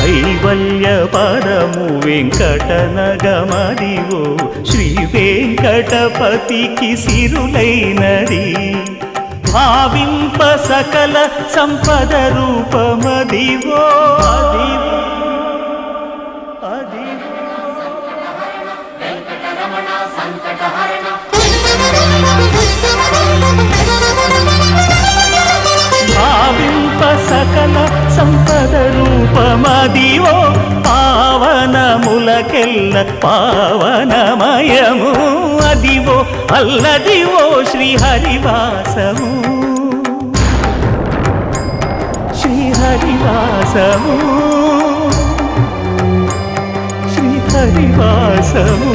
కైవల్య పదము వెంకటనగమదివో శ్రీ వెంకటపతికి సిరులైనది భావింప సకల సంపద రూపమదివో అదివో భావింప సకల సంపద రూపమదివో పావనములకెల్ల పావనమయము అదివో అల్లదివో శ్రీహరివాసము శ్రీహరివాసము శ్రీహరివాసము